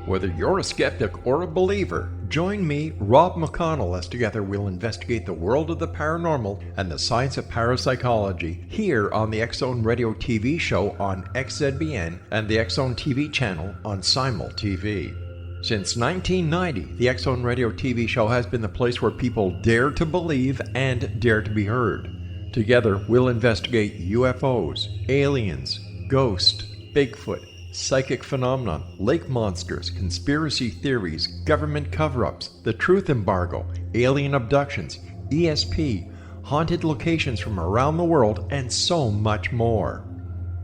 Whether you're a skeptic or a believer, join me, Rob McConnell, as together we'll investigate the world of the paranormal and the science of parapsychology here on the X-Zone Radio TV show on XZBN and the X-Zone TV channel on Simul TV. Since 1990, the X-Zone Radio TV show has been the place where people dare to believe and dare to be heard. Together, we'll investigate UFOs, aliens, ghosts, Bigfoot, psychic phenomenon, lake monsters, conspiracy theories, government cover-ups, the truth embargo, alien abductions, ESP, haunted locations from around the world, and so much more.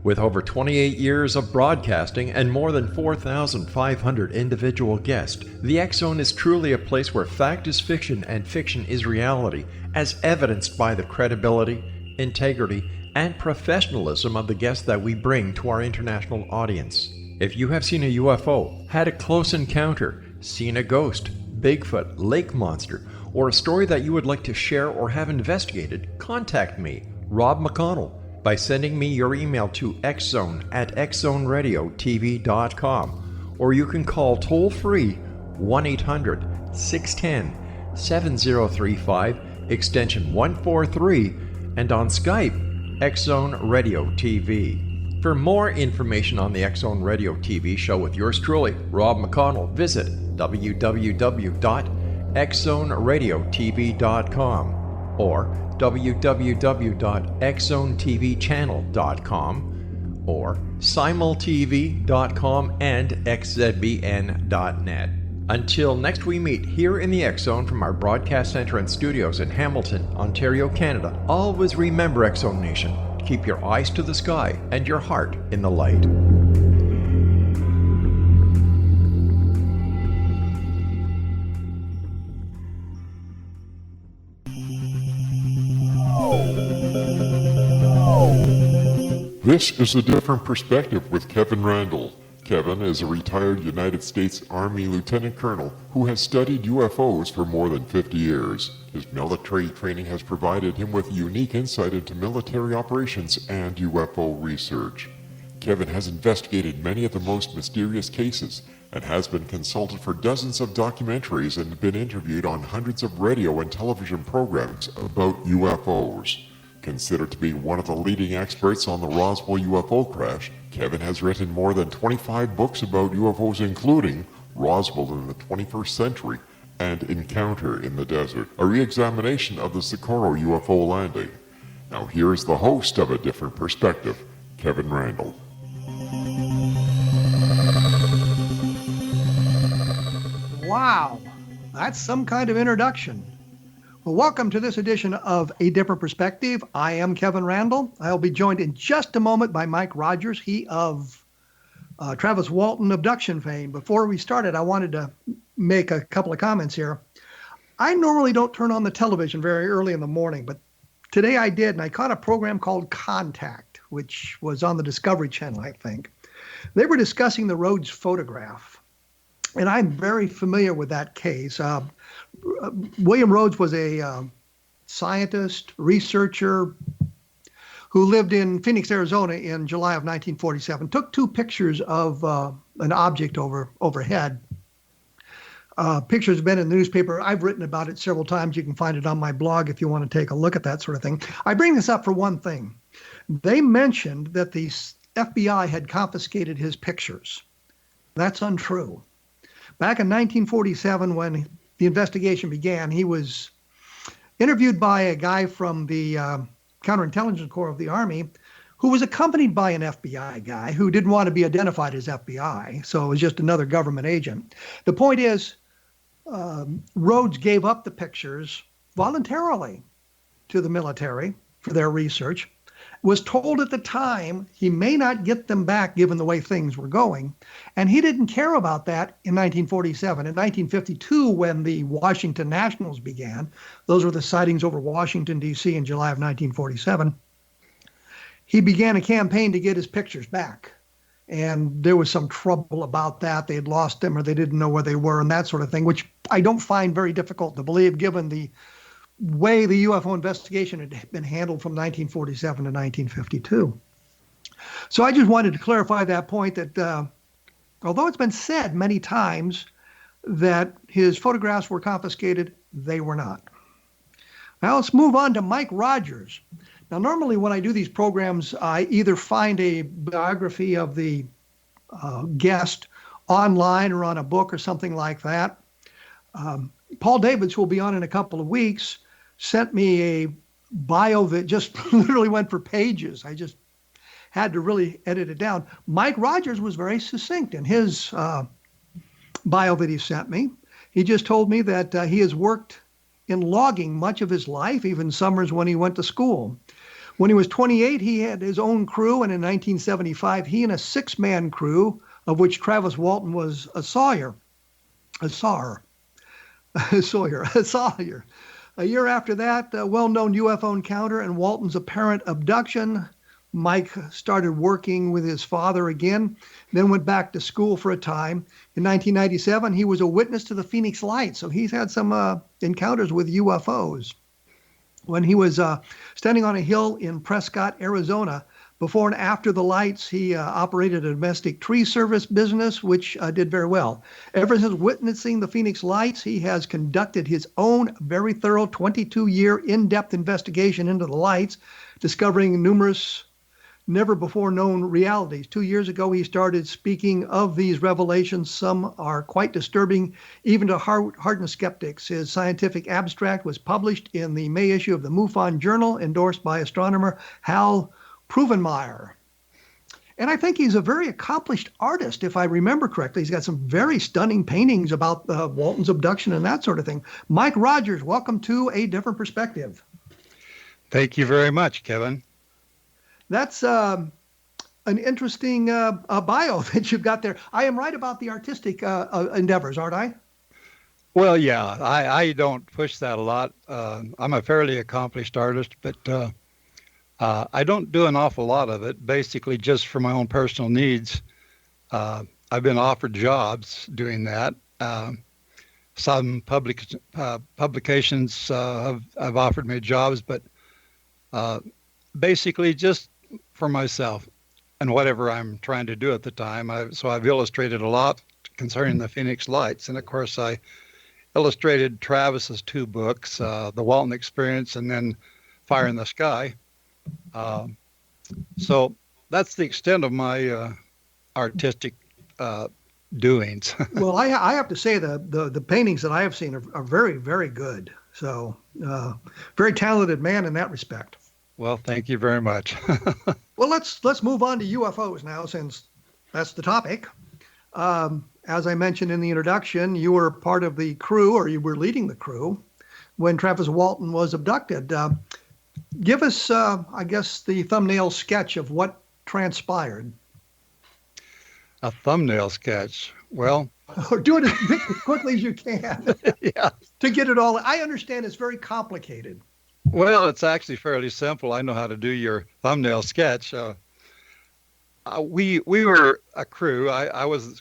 With over 28 years of broadcasting and more than 4,500 individual guests, the X-Zone is truly a place where fact is fiction and fiction is reality, as evidenced by the credibility, integrity, and professionalism of the guests that we bring to our international audience. If you have seen a UFO, had a close encounter, seen a ghost, Bigfoot, lake monster, or a story that you would like to share or have investigated, contact me, Rob McConnell, by sending me your email to xzone@xzoneradiotv.com, or you can call toll-free 1-800-610-7035, extension 143, and on Skype, X-Zone Radio TV. For more information on the X-Zone Radio TV show with yours truly, Rob McConnell, visit www.xzoneradiotv.com or www.xzonetvchannel.com or simultv.com and xzbn.net. Until next we meet here in the X-Zone from our broadcast center and studios in Hamilton, Ontario, Canada, always remember, X-Zone Nation, keep your eyes to the sky and your heart in the light. This is A Different Perspective with Kevin Randle. Kevin is a retired United States Army Lieutenant Colonel who has studied UFOs for more than 50 years. His military training has provided him with unique insight into military operations and UFO research. Kevin has investigated many of the most mysterious cases and has been consulted for dozens of documentaries and been interviewed on hundreds of radio and television programs about UFOs. Considered to be one of the leading experts on the Roswell UFO crash, Kevin has written more than 25 books about UFOs, including Roswell in the 21st Century and Encounter in the Desert, a re-examination of the Socorro UFO landing. Now here's the host of A Different Perspective, Kevin Randle. Wow, that's some kind of introduction. Well, welcome to this edition of A Different Perspective. I am Kevin Randle. I'll be joined in just a moment by Mike Rogers, he of Travis Walton Abduction fame. Before we started, I wanted to make a couple of comments here. I normally don't turn on the television very early in the morning, but today I did, and I caught a program called Contact, which was on the Discovery Channel, I think. They were discussing the Rhodes photograph, and I'm very familiar with that case. William Rhodes was a scientist, researcher who lived in Phoenix, Arizona in July of 1947. Took two pictures of an object overhead. Pictures have been in the newspaper. I've written about it several times. You can find it on my blog if you want to take a look at that sort of thing. I bring this up for one thing. They mentioned that the FBI had confiscated his pictures. That's untrue. Back in 1947, when the investigation began, he was interviewed by a guy from the Counterintelligence Corps of the Army who was accompanied by an FBI guy who didn't want to be identified as FBI, so it was just another government agent. The point is, Rhodes gave up the pictures voluntarily to the military for their research, was told at the time he may not get them back given the way things were going, and he didn't care about that in 1947. In 1952, when the Washington Nationals began, those were the sightings over Washington, D.C. in July of 1947, he began a campaign to get his pictures back. And there was some trouble about that. They had lost them or they didn't know where they were and that sort of thing, which I don't find very difficult to believe given the way the UFO investigation had been handled from 1947 to 1952. So I just wanted to clarify that point that Although it's been said many times that his photographs were confiscated, they were not. Now let's move on to Mike Rogers. Now, normally when I do these programs, I either find a biography of the guest online or on a book or something like that. Paul Davids, who will be on in a couple of weeks, sent me a bio that just literally went for pages. I just had to really edit it down. Mike Rogers was very succinct in his bio that he sent me. He just told me that he has worked in logging much of his life, even summers when he went to school. When he was 28, he had his own crew, and in 1975, he and a 6-man crew, of which Travis Walton was a sawyer. A year after that, a well-known UFO encounter and Walton's apparent abduction, Mike started working with his father again, then went back to school for a time. In 1997, he was a witness to the Phoenix Lights, so he's had some encounters with UFOs. When he was standing on a hill in Prescott, Arizona, before and after the lights, he operated a domestic tree service business, which did very well. Ever since witnessing the Phoenix Lights, he has conducted his own very thorough 22-year in-depth investigation into the lights, discovering numerous never-before-known realities. 2 years ago, he started speaking of these revelations. Some are quite disturbing, even to hardened skeptics. His scientific abstract was published in the May issue of the MUFON Journal, endorsed by astronomer Hal Povenmire. And I think he's a very accomplished artist, if I remember correctly. He's got some very stunning paintings about Walton's abduction and that sort of thing. Mike Rogers, welcome to A Different Perspective. Thank you very much, Kevin. That's an interesting bio that you've got there. I am right about the artistic endeavors, aren't I? Well, yeah, I don't push that a lot. I'm a fairly accomplished artist, but I don't do an awful lot of it, basically just for my own personal needs. I've been offered jobs doing that. Some publications have offered me jobs, but basically just for myself and whatever I'm trying to do at the time. So I've illustrated a lot concerning the Phoenix Lights. And of course, I illustrated Travis's 2 books, The Walton Experience and then Fire in the Sky. So that's the extent of my artistic doings. Well, I have to say the paintings that I have seen are very, very good. So very talented man in that respect. Well, thank you very much. Well, let's move on to UFOs now, since that's the topic. As I mentioned in the introduction, you were part of the crew, or you were leading the crew, when Travis Walton was abducted. Give us, I guess, the thumbnail sketch of what transpired. A thumbnail sketch. Well, or do it as quickly as you can. Yeah. To get it all. I understand it's very complicated. Well, it's actually fairly simple. I know how to do your thumbnail sketch. We were a crew. I was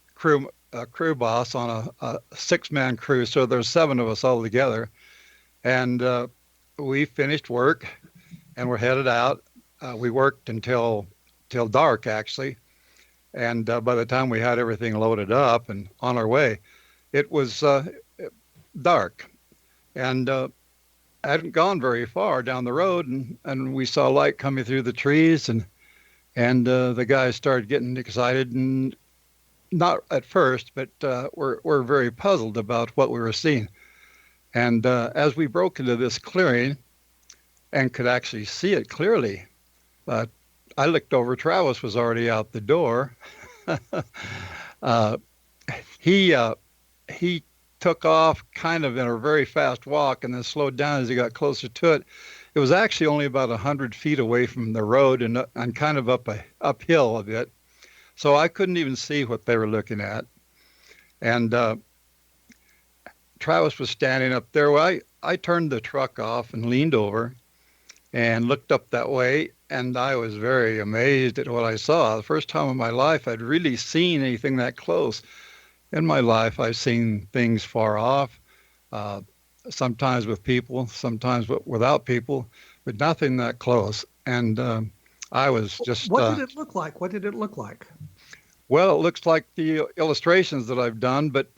a crew boss on a 6-man crew, so there's 7 of us all together. And we finished work and we're headed out. We worked until dark, actually. And by the time we had everything loaded up and on our way, it was dark. And I hadn't gone very far down the road, and we saw light coming through the trees, and the guys started getting excited, and not at first, but were very puzzled about what we were seeing. And as we broke into this clearing and could actually see it clearly, I looked over. Travis was already out the door. He took off kind of in a very fast walk and then slowed down as he got closer to it. It was actually only about 100 feet away from the road and kind of uphill a bit. So I couldn't even see what they were looking at. And Travis was standing up there. Well, I turned the truck off and leaned over and looked up that way. And I was very amazed at what I saw. The first time in my life I'd really seen anything that close. In my life, I've seen things far off, sometimes with people, sometimes without people, but nothing that close. And I was just... What did it look like? What did it look like? Well, it looks like the illustrations that I've done, but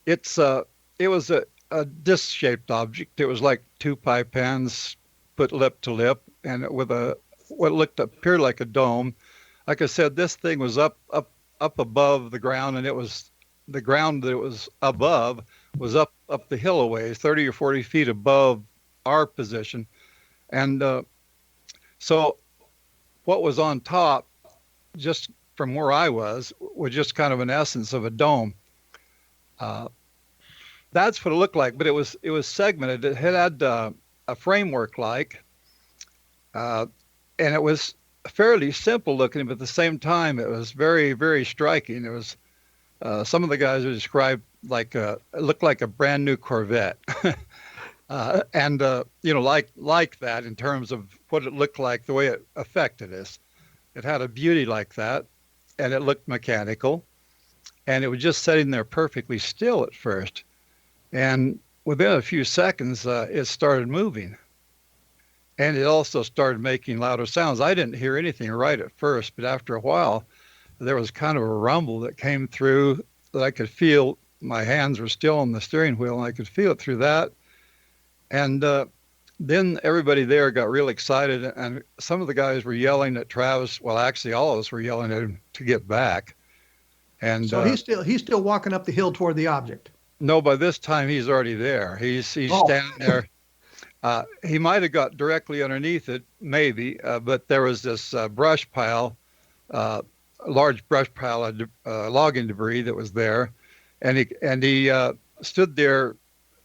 it was a disc-shaped object. It was like two pie pans put lip to lip, and with what appeared like a dome. Like I said, this thing was up above the ground, and the ground that it was above was up the hill a ways, 30 or 40 feet above our position. And so what was on top, just from where I was just kind of an essence of a dome. That's what it looked like, but it was segmented. It had a framework and it was fairly simple looking, but at the same time, it was very, very striking. It was some of the guys would describe it looked like a brand new Corvette, and like that in terms of what it looked like, the way it affected us. It had a beauty like that, and it looked mechanical, and it was just sitting there perfectly still at first, and within a few seconds, it started moving. And it also started making louder sounds. I didn't hear anything right at first, but after a while, there was kind of a rumble that came through that I could feel. My hands were still on the steering wheel, and I could feel it through that. And then everybody there got real excited, and some of the guys were yelling at Travis. Well, actually, all of us were yelling at him to get back. And so he's still walking up the hill toward the object. No, by this time he's already there. He's standing there. He might have got directly underneath it, maybe, but there was this brush pile, large brush pile of logging debris that was there, and he stood there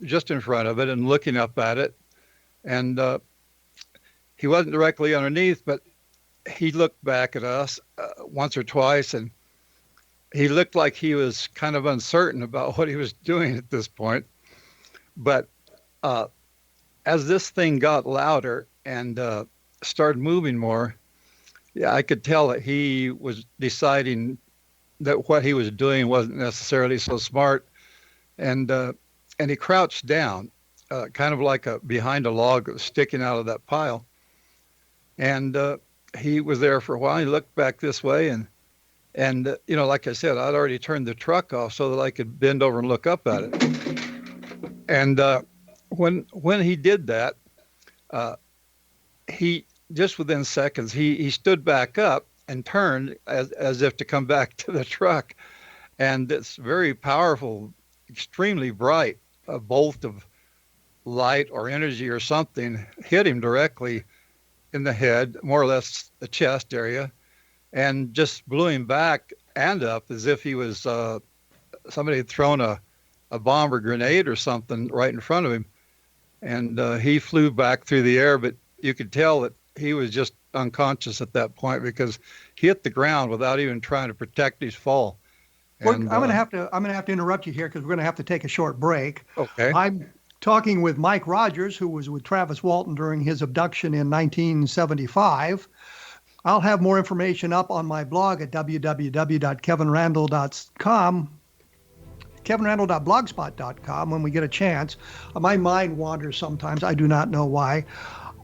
just in front of it and looking up at it, and he wasn't directly underneath, but he looked back at us once or twice, and he looked like he was kind of uncertain about what he was doing at this point, but as this thing got louder and started moving more, I could tell that he was deciding that what he was doing wasn't necessarily so smart, and he crouched down, kind of like behind a log that was sticking out of that pile, and he was there for a while. He looked back this way, and like I said, I'd already turned the truck off so that I could bend over and look up at it, and when he did that, he just within seconds he stood back up and turned as if to come back to the truck, and this very powerful, extremely bright bolt of light or energy or something hit him directly in the head, more or less the chest area, and just blew him back and up as if he was somebody had thrown a bomb or grenade or something right in front of him. And he flew back through the air, but you could tell that he was just unconscious at that point because he hit the ground without even trying to protect his fall. And, I'm gonna have to interrupt you here because we're gonna have to take a short break. Okay. I'm talking with Mike Rogers, who was with Travis Walton during his abduction in 1975. I'll have more information up on my blog at www.kevinrandle.com. kevinrandle.blogspot.com when we get a chance. My mind wanders sometimes. I do not know why.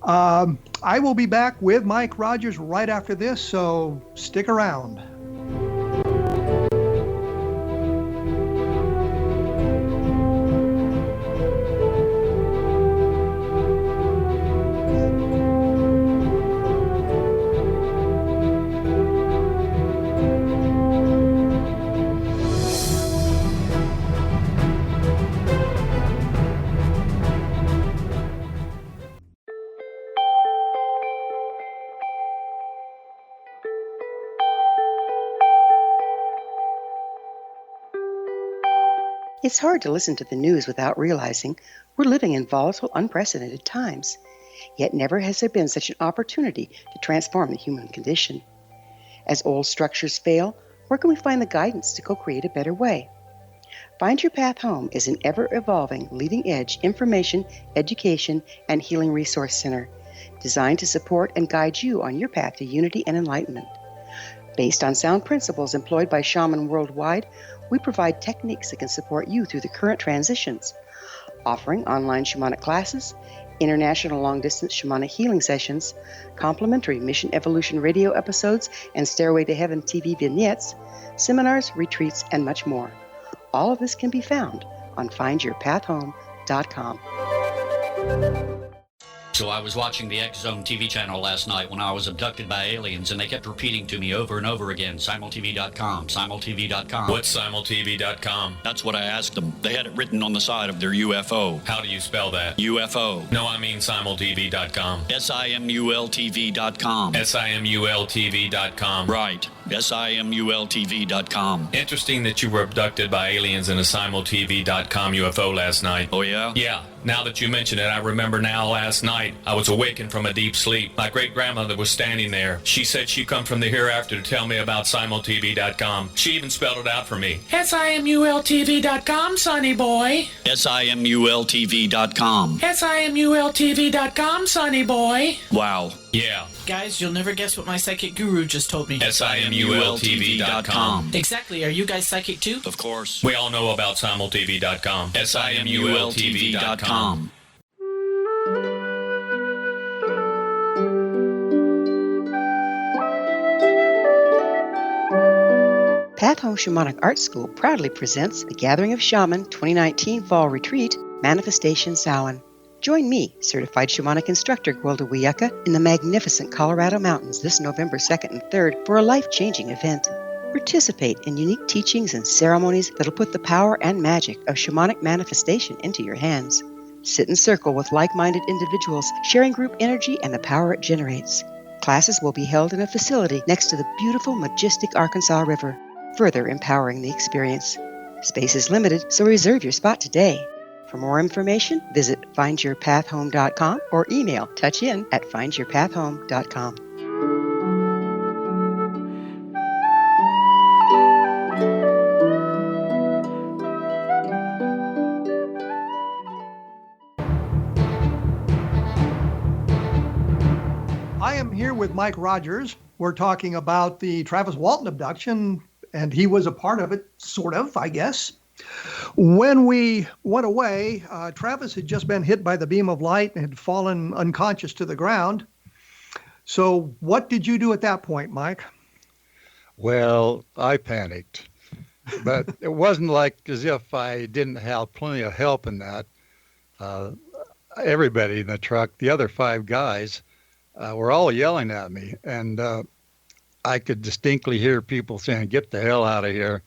I will be back with Mike Rogers right after this, so stick around. It's hard to listen to the news without realizing we're living in volatile, unprecedented times. Yet never has there been such an opportunity to transform the human condition. As old structures fail, where can we find the guidance to co-create a better way? Find Your Path Home is an ever-evolving, leading-edge information, education, and healing resource center designed to support and guide you on your path to unity and enlightenment. Based on sound principles employed by shamans worldwide, we provide techniques that can support you through the current transitions, offering online shamanic classes, international long-distance shamanic healing sessions, complimentary Mission Evolution radio episodes and Stairway to Heaven TV vignettes, seminars, retreats, and much more. All of this can be found on findyourpathhome.com. So I was watching the X Zone TV channel last night when I was abducted by aliens, and they kept repeating to me over and over again, simultv.com, simultv.com. What's simultv.com? That's what I asked them. They had it written on the side of their UFO. How do you spell that? UFO. No, I mean simultv.com. simultv.com. simultv.com. Right. simultv.com. Interesting that you were abducted by aliens in a simultv.com UFO last night. Oh, yeah? Yeah. Now that you mention it, I remember now last night I was awakened from a deep sleep. My great-grandmother was standing there. She said she'd come from the hereafter to tell me about simultv.com. She even spelled it out for me. simultv.com, sonny boy. simultv.com. simultv.com, sonny boy. Wow. Yeah. Guys, you'll never guess what my psychic guru just told me. simultv.com. Exactly. Are you guys psychic too? Of course. We all know about simultv.com. simultv.com. Path Home Shamanic Art School proudly presents the Gathering of Shaman 2019 Fall Retreat, Manifestation Samhain. Join me, certified shamanic instructor Gwilda Wiyaka, in the magnificent Colorado Mountains this November 2nd and 3rd for a life-changing event. Participate in unique teachings and ceremonies that'll put the power and magic of shamanic manifestation into your hands. Sit in circle with like-minded individuals, sharing group energy and the power it generates. Classes will be held in a facility next to the beautiful, majestic Arkansas River, further empowering the experience. Space is limited, so reserve your spot today. For more information, visit findyourpathhome.com or email touchin@findyourpathhome.com. I am here with Mike Rogers. We're talking about the Travis Walton abduction, and he was a part of it, sort of, I guess. When we went away, Travis had just been hit by the beam of light and had fallen unconscious to the ground. So what did you do at that point, Mike? Well, I panicked, but it wasn't like as if I didn't have plenty of help in that. Everybody in the truck, the other 5 guys, were all yelling at me, and I could distinctly hear people saying, "Get the hell out of here."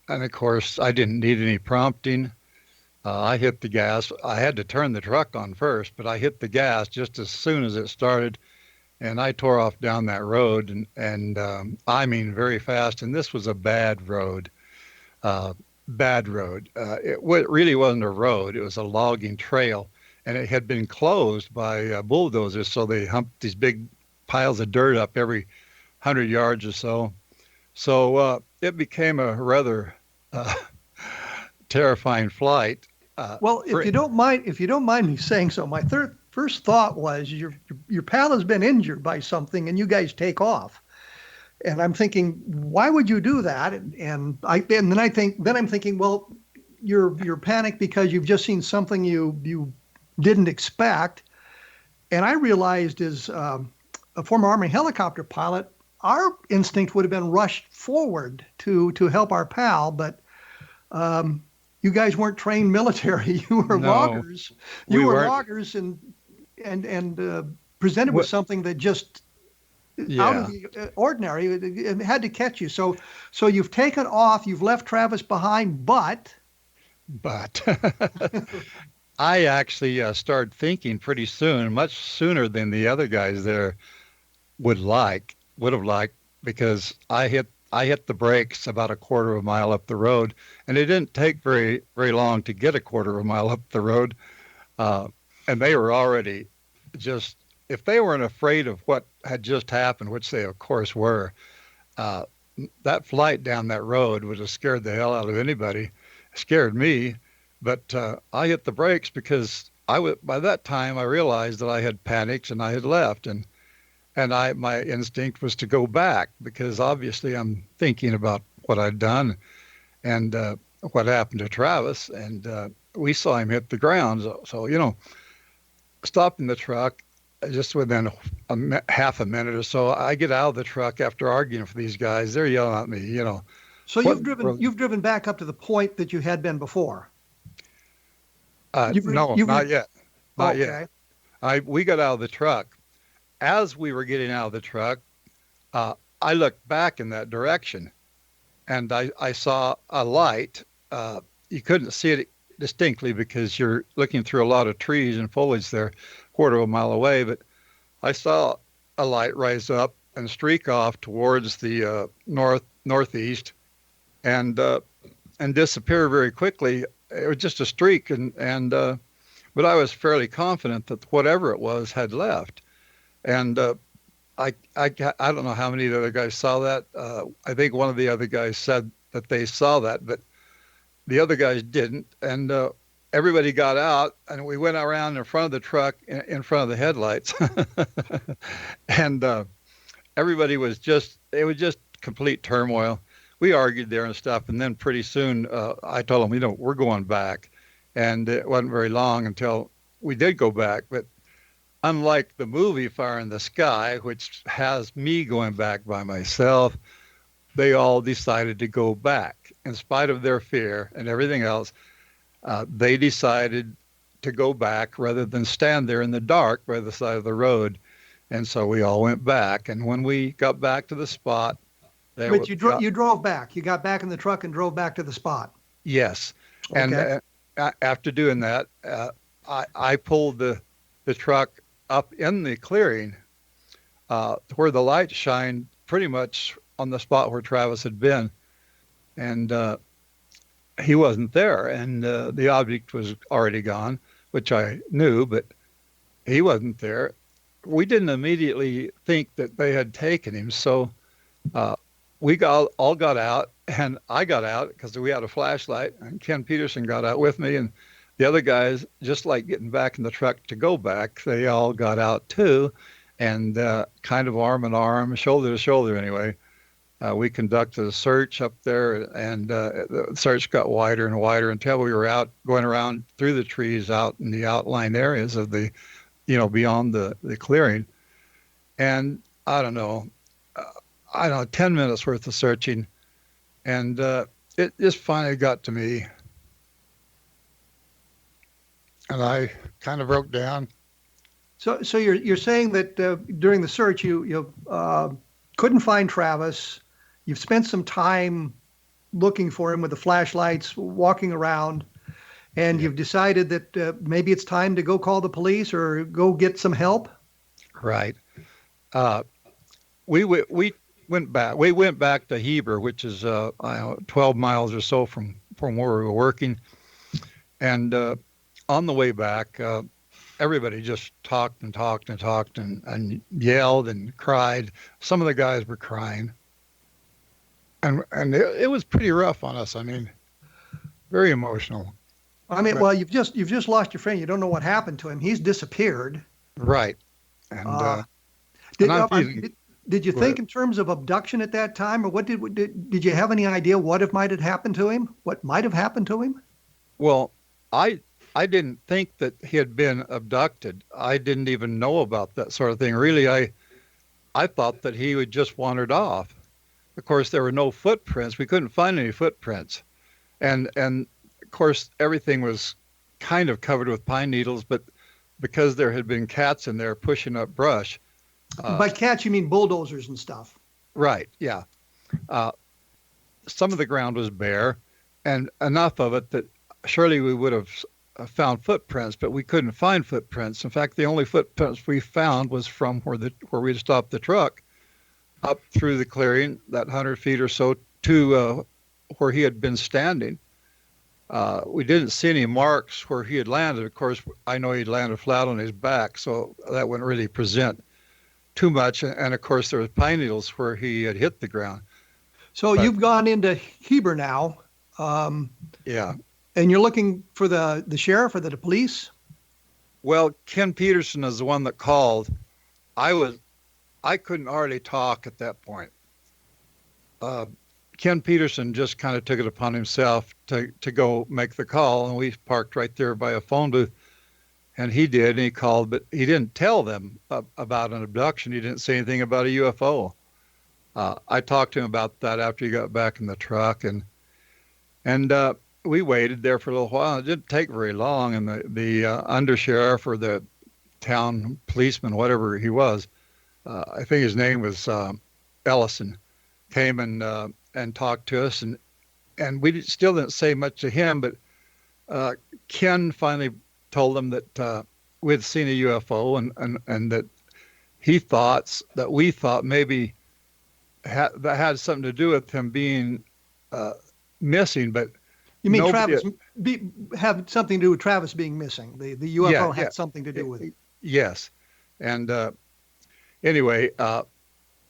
And of course, I didn't need any prompting. I hit the gas. I had to turn the truck on first, but I hit the gas just as soon as it started, and I tore off down that road, and I mean very fast. And this was a bad road. It really wasn't a road. It was a logging trail, and it had been closed by bulldozers, so they humped these big piles of dirt up every 100 yards or so. So it became a rather terrifying flight. Well, if you don't mind me saying so, my first thought was your pal has been injured by something, and you guys take off. And I'm thinking, why would you do that? And then I'm thinking, well, you're panicked because you've just seen something you didn't expect. And I realized as a former Army helicopter pilot, our instinct would have been rushed forward to help our pal, but you guys weren't trained military. You were loggers. You were loggers and presented with something that just out of the ordinary. It had to catch you. So you've taken off. You've left Travis behind, but I actually started thinking pretty soon, much sooner than the other guys there would have liked, because I hit the brakes about a quarter of a mile up the road, and it didn't take very long to get a quarter of a mile up the road, and they were already just, if they weren't afraid of what had just happened, which they of course were, that flight down that road would have scared the hell out of anybody. It scared me, but I hit the brakes because by that time I realized that I had panicked and I had left, and my instinct was to go back, because obviously I'm thinking about what I'd done and what happened to Travis, and we saw him hit the ground. So stopping the truck just within half a minute or so. I get out of the truck after arguing with these guys. They're yelling at me, you know. So you've driven back up to the point that you had been before. No, not yet. Not okay. yet. We got out of the truck. As we were getting out of the truck, I looked back in that direction, and I saw a light. You couldn't see it distinctly because you're looking through a lot of trees and foliage there, quarter of a mile away. But I saw a light rise up and streak off towards the northeast, and disappear very quickly. It was just a streak, but I was fairly confident that whatever it was had left. And I don't know how many of the other guys saw that. I think one of the other guys said that they saw that, but the other guys didn't. And everybody got out, and we went around in front of the truck, in front of the headlights. And everybody was it was just complete turmoil. We argued there and stuff, and then pretty soon I told them, you know, we're going back. And it wasn't very long until we did go back. But unlike the movie Fire in the Sky, which has me going back by myself, they all decided to go back. In spite of their fear and everything else, they decided to go back rather than stand there in the dark by the side of the road. And so we all went back. And when we got back to the spot, But you drove back. You got back in the truck and drove back to the spot. Yes. Okay. And after doing that, I pulled the truck up in the clearing where the light shined pretty much on the spot where Travis had been. And he wasn't there. And the object was already gone, which I knew, but he wasn't there. We didn't immediately think that they had taken him. So we all got out, and I got out because we had a flashlight, and Ken Peterson got out with me, and the other guys, just like getting back in the truck to go back, they all got out too, and kind of arm in arm, shoulder to shoulder anyway, we conducted a search up there, and the search got wider and wider until we were out going around through the trees out in the outlying areas of the, beyond the clearing. And I don't know, 10 minutes worth of searching. And it just finally got to me. And I kind of broke down. So you're saying that during the search you couldn't find Travis. You've spent some time looking for him with the flashlights, walking around, and you've decided that maybe it's time to go call the police or go get some help. Right. We went back. We went back to Heber, which is 12 miles or so from where we were working, and on the way back, everybody just talked and talked and talked and yelled and cried. Some of the guys were crying, and it was pretty rough on us. I mean, very emotional. I mean, well, you've just lost your friend. You don't know what happened to him. He's disappeared. Right. And did you think in terms of abduction at that time, or what did you have any idea what might have happened to him? What might have happened to him? Well, I didn't think that he had been abducted. I didn't even know about that sort of thing. Really, I thought that he had just wandered off. Of course, there were no footprints. We couldn't find any footprints. And of course, everything was kind of covered with pine needles, but because there had been cats in there pushing up brush. By cats, you mean bulldozers and stuff? Right, yeah. Some of the ground was bare, and enough of it that surely we would have found footprints, but we couldn't find footprints. In fact, the only footprints we found was from where we stopped the truck, up through the clearing, that 100 feet or so, to where he had been standing. We didn't see any marks where he had landed. Of course, I know he'd landed flat on his back, so that wouldn't really present too much. And of course, there was pine needles where he had hit the ground. So you've gone into Heber now. Yeah. And you're looking for the sheriff or the police? Well, Ken Peterson is the one that called. I couldn't hardly talk at that point. Ken Peterson just kind of took it upon himself to go make the call, and we parked right there by a phone booth. And he did, and he called, but he didn't tell them about an abduction. He didn't say anything about a UFO. I talked to him about that after he got back in the truck, and we waited there for a little while. It didn't take very long, and the undersheriff or the town policeman, whatever he was, I think his name was Ellison, came and talked to us, and we still didn't say much to him, but Ken finally told them that we had seen a UFO and that he thought that we thought maybe that had something to do with him being missing. But you mean Travis have something to do with Travis being missing? The UFO had something to do with it. Yes, and anyway,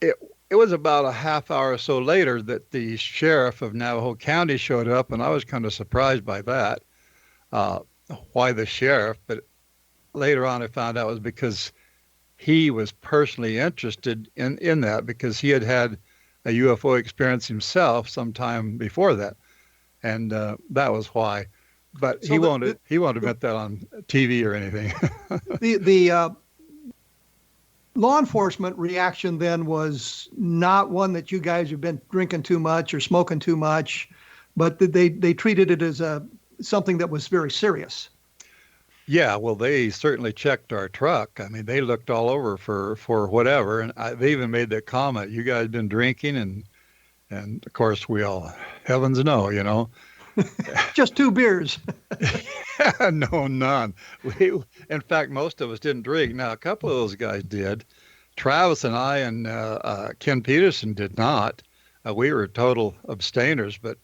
it was about a half hour or so later that the sheriff of Navajo County showed up, and I was kind of surprised by that. Why the sheriff? But later on I found out it was because he was personally interested in that, because he had had a UFO experience himself sometime before that, and that was why. But so he won't admit that on TV or anything. the law enforcement reaction then was not one that you guys have been drinking too much or smoking too much, but they treated it as something that was very serious. Yeah, well, they certainly checked our truck. I mean, they looked all over for whatever, and they even made that comment, "You guys been drinking?" And of course we all, heavens no, you know. Just 2 beers. No, none. In fact, most of us didn't drink. Now, a couple of those guys did. Travis and I and Ken Peterson did not. We were total abstainers, but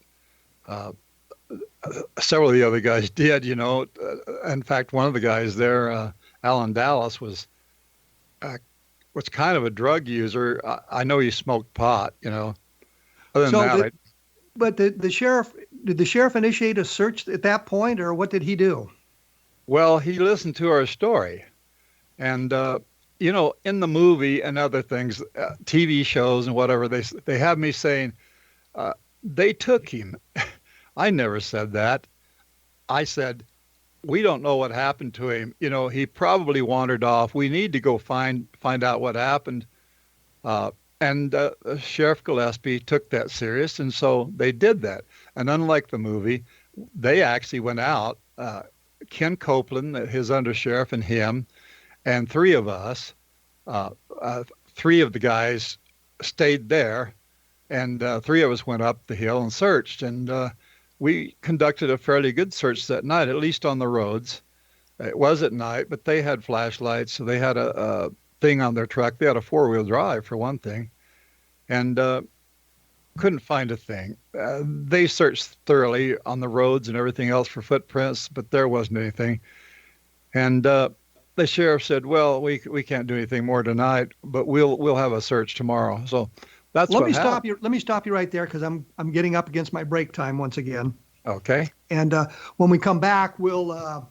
several of the other guys did, you know. In fact, one of the guys there, Alan Dallas, was kind of a drug user. I know he smoked pot, you know. Other than that, but the sheriff, did the sheriff initiate a search at that point, or what did he do? Well, he listened to our story, and you know, in the movie and other things, TV shows and whatever, they have me saying they took him. I never said that. I said, we don't know what happened to him. You know, he probably wandered off. We need to go find out what happened. And Sheriff Gillespie took that serious, and so they did that. And unlike the movie, they actually went out, Ken Copeland, his undersheriff, and him, and 3 of us, 3 of the guys stayed there, and 3 of us went up the hill and searched. And we conducted a fairly good search that night, at least on the roads. It was at night, but they had flashlights, so they had a thing on their truck. They had a 4-wheel drive, for one thing, and couldn't find a thing. They searched thoroughly on the roads and everything else for footprints, but there wasn't anything. And the sheriff said, "Well, we can't do anything more tonight, but we'll have a search tomorrow." So that's what happened. Let me stop you right there, because I'm getting up against my break time once again. Okay. And when we come back, we'll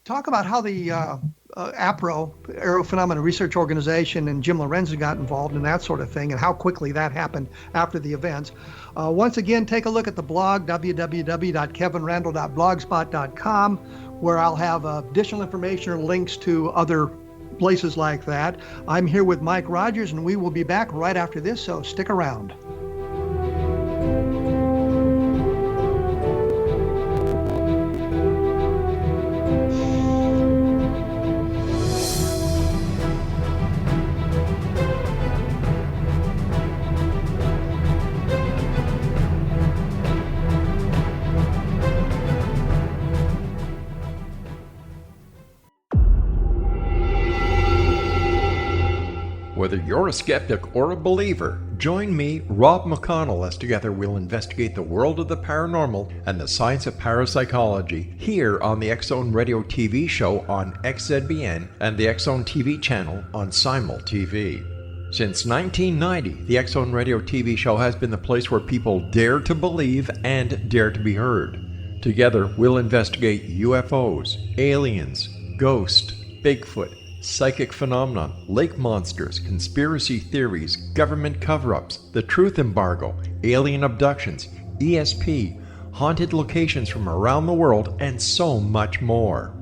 talk about how the APRO, Aero Phenomena Research Organization, and Jim Lorenzen got involved in that sort of thing, and how quickly that happened after the events. Once again, take a look at the blog, www.kevinrandle.blogspot.com, where I'll have additional information or links to other places like that. I'm here with Mike Rogers, and we will be back right after this, so stick around. Whether you're a skeptic or a believer, join me, Rob McConnell, as together we'll investigate the world of the paranormal and the science of parapsychology here on the X-Zone Radio TV show on XZBN and the X-Zone TV channel on Simul TV. Since 1990, the X-Zone Radio TV show has been the place where people dare to believe and dare to be heard. Together, we'll investigate UFOs, aliens, ghosts, Bigfoot, psychic phenomenon, lake monsters, conspiracy theories, government cover-ups, the truth embargo, alien abductions, ESP, haunted locations from around the world, and so much more.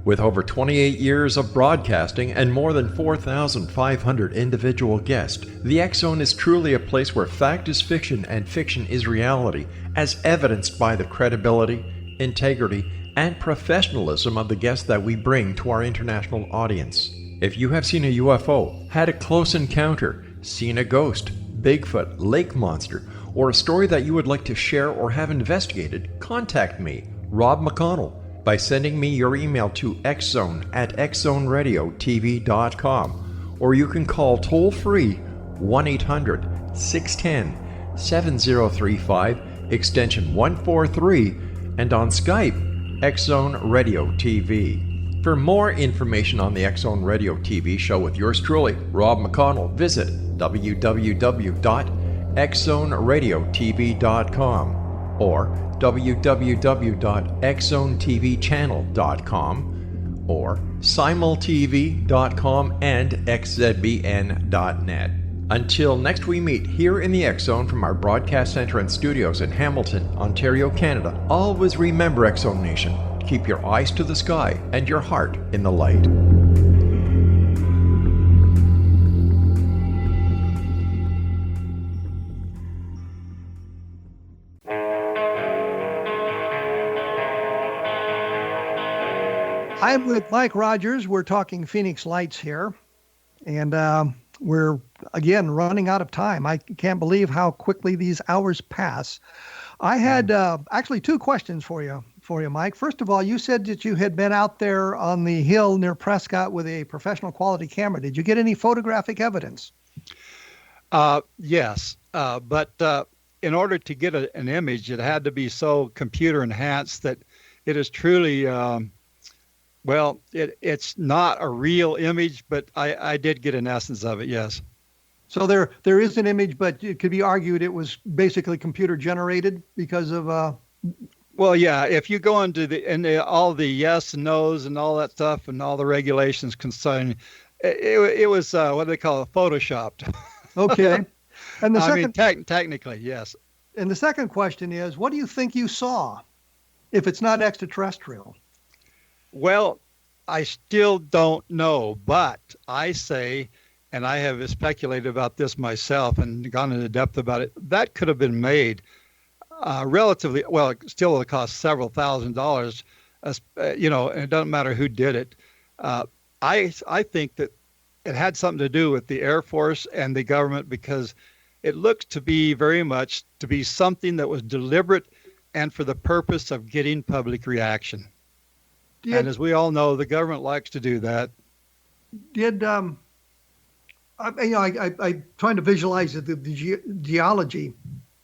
With over 28 years of broadcasting and more than 4,500 individual guests, the X Zone is truly a place where fact is fiction and fiction is reality, as evidenced by the credibility, integrity, and professionalism of the guests that we bring to our international audience. If you have seen a UFO, had a close encounter, seen a ghost, Bigfoot, lake monster, or a story that you would like to share or have investigated, contact me, Rob McConnell, by sending me your email to xzone@xzoneradiotv.com, or you can call toll-free 1-800-610-7035, extension 143, and on Skype, X Zone Radio TV. For more information on the X Zone Radio TV show with yours truly, Rob McConnell, visit www.xzoneradiotv.com or www.xzonetvchannel.com or simultv.com and xzbn.net. Until next we meet here in the X Zone from our broadcast center and studios in Hamilton, Ontario, Canada, always remember, X Zone Nation, keep your eyes to the sky and your heart in the light. I'm with Mike Rogers. We're talking Phoenix Lights here, and we're again running out of time. I can't believe how quickly these hours pass. I had actually two questions for you, Mike. First of all, you said that you had been out there on the hill near Prescott with a professional quality camera. Did you get any photographic evidence? Yes, but in order to get an image, it had to be so computer enhanced that it is truly. Well, it's not a real image, but I did get an essence of it, yes. So there is an image, but it could be argued it was basically computer generated because of... Well, yeah, if you go into all the yes and no's and all that stuff and all the regulations concerning, it was what they call it, photoshopped. Okay. And the second... technically, yes. And the second question is, what do you think you saw if it's not extraterrestrial? Well, I still don't know, but I say, and I have speculated about this myself and gone into depth about it, that could have been made relatively, well, it still would cost several $1,000s, and it doesn't matter who did it. I think that it had something to do with the Air Force and the government, because it looks to be very much to be something that was deliberate and for the purpose of getting public reaction. And as we all know, the government likes to do that. I'm trying to visualize the geology,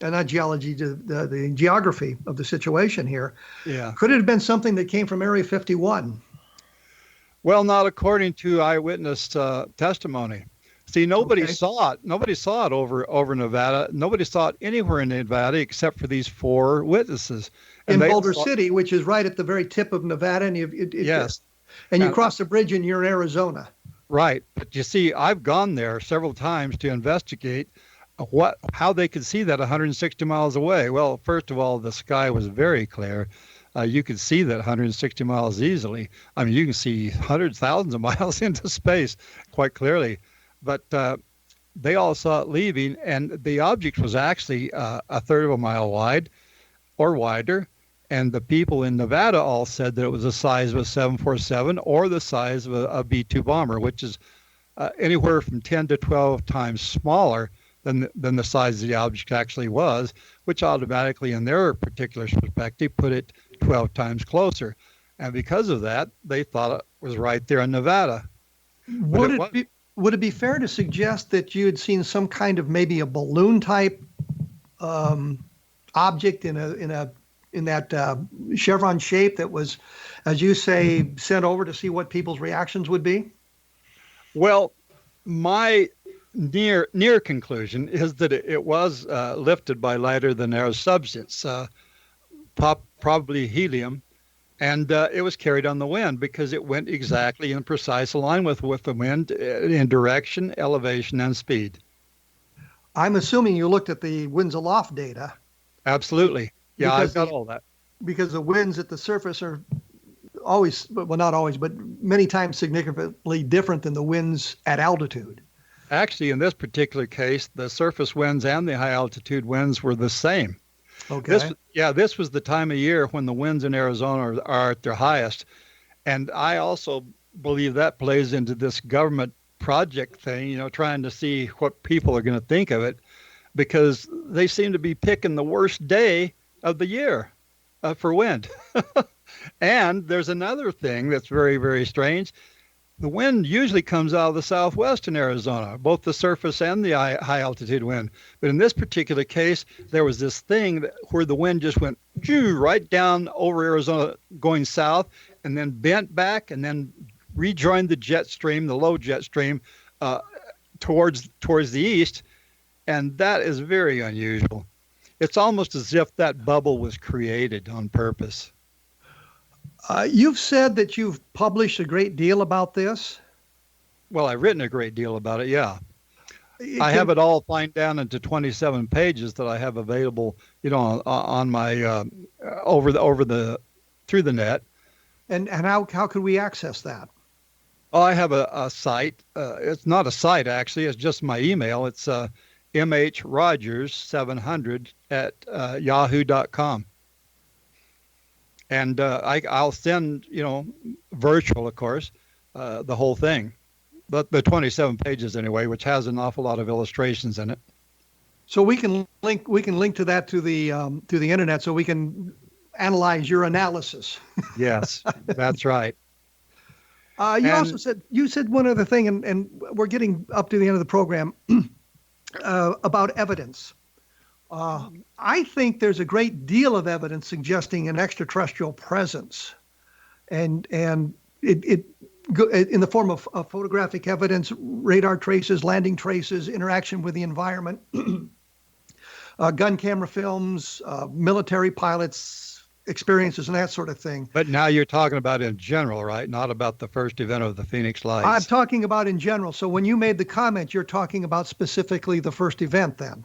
not geology, the geography of the situation here. Yeah. Could it have been something that came from Area 51? Well, not according to eyewitness testimony. See, nobody saw it. Nobody saw it over Nevada. Nobody saw it anywhere in Nevada except for these four witnesses. In Boulder City, which is right at the very tip of Nevada, and yes, and you cross the bridge and you're in Arizona. Right, but you see, I've gone there several times to investigate how they could see that 160 miles away. Well, first of all, the sky was very clear. You could see that 160 miles easily. I mean, you can see hundreds, thousands of miles into space quite clearly. But they all saw it leaving, and the object was actually a third of a mile wide or wider. And the people in Nevada all said that it was the size of a 747 or the size of a B-2 bomber, which is anywhere from 10 to 12 times smaller than the size of the object actually was, which automatically, in their particular perspective, put it 12 times closer. And because of that, they thought it was right there in Nevada. Would it be fair to suggest that you had seen some kind of maybe a balloon type object in that chevron shape that was, as you say, sent over to see what people's reactions would be? Well, my near conclusion is that it was lifted by lighter than air substance, probably helium, and it was carried on the wind because it went exactly in precise alignment with the wind in direction, elevation, and speed. I'm assuming you looked at the winds aloft data. Absolutely. Yeah, I've got all that. Because the winds at the surface are always, well, not always, but many times significantly different than the winds at altitude. Actually, in this particular case, the surface winds and the high altitude winds were the same. Okay. This was the time of year when the winds in Arizona are at their highest. And I also believe that plays into this government project thing, trying to see what people are going to think of it, because they seem to be picking the worst day of the year for wind. And there's another thing that's very, very strange. The wind usually comes out of the southwest in Arizona, both the surface and the high altitude wind. But in this particular case, there was this thing where the wind just went right down over Arizona going south, and then bent back and then rejoined the jet stream, the low jet stream, towards the east. And that is very unusual. It's almost as if that bubble was created on purpose. You've said that you've published a great deal about this. Well, I've written a great deal about it, yeah. I have it all fined down into 27 pages that I have available, on my through the net. And how could we access that? Oh, I have a site. It's not a site, actually. It's just my email. It's mhrogers700 at yahoo.com. And I'll send, virtual, of course, the whole thing, but the 27 pages anyway, which has an awful lot of illustrations in it. So we can link to that to the internet, so we can analyze your analysis. Yes, that's right. You said one other thing, and we're getting up to the end of the program, about evidence. I think there's a great deal of evidence suggesting an extraterrestrial presence, and it in the form of photographic evidence, radar traces, landing traces, interaction with the environment, gun camera films, military pilots' experiences, and that sort of thing. But now you're talking about in general, right? Not about the first event of the Phoenix Lights. I'm talking about in general. So when you made the comment, you're talking about specifically the first event then?